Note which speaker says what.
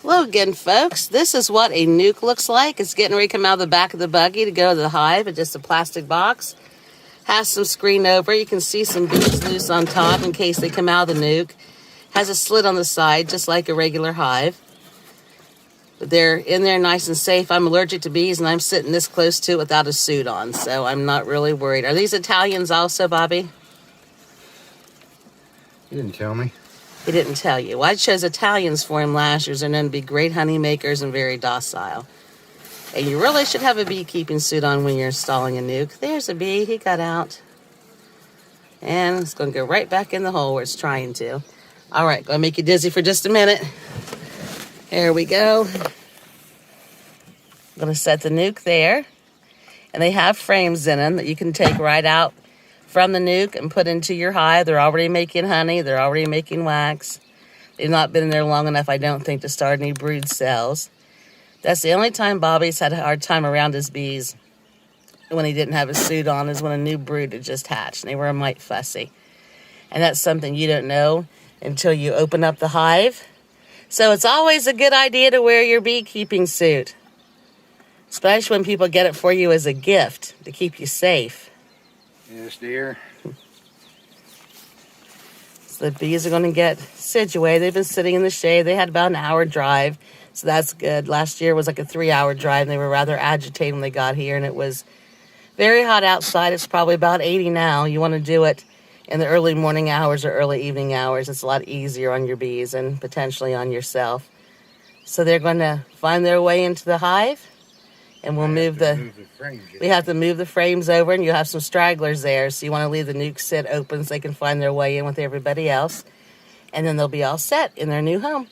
Speaker 1: Hello again, folks. This is what a nuc looks like. It's getting ready to come out of the back of the buggy to go to the hive. It's just a plastic box. Has some screen over. You can see some bees loose on top in case they come out of the nuc. Has a slit on the side, just like a regular hive. But they're in there nice and safe. I'm allergic to bees, and I'm sitting this close to it without a suit on, so I'm not really worried. Are these Italians also, Bobby?
Speaker 2: He didn't tell me.
Speaker 1: He didn't tell you. Well, I chose Italians for him last year. They're known to be great honey makers and very docile. And you really should have a beekeeping suit on when you're installing a nuc. There's a bee. He got out. And it's going to go right back in the hole where it's trying to. All right, going to make you dizzy for just a minute. Here we go. I'm going to set the nuc there. And they have frames in them that you can take right out from the nuc and put into your hive. They're already making honey. They're already making wax. They've not been in there long enough, I don't think, to start any brood cells. That's the only time Bobby's had a hard time around his bees when he didn't have a suit on, is when a new brood had just hatched and they were a mite fussy. And that's something you don't know until you open up the hive. So it's always a good idea to wear your beekeeping suit, especially when people get it for you as a gift to keep you safe.
Speaker 2: Yes, dear.
Speaker 1: So the bees are going to get situated. They've been sitting in the shade. They had about an hour drive, so that's good. Last year was like a 3-hour drive, and they were rather agitated when they got here, and it was very hot outside. It's probably about 80 now. You want to do it in the early morning hours or early evening hours. It's a lot easier on your bees and potentially on yourself. So they're going to find their way into the hive, and we'll move the frames. We have to move the frames over, and you'll have some stragglers there. So you want to leave the nuc sit open so they can find their way in with everybody else. And then they'll be all set in their new home.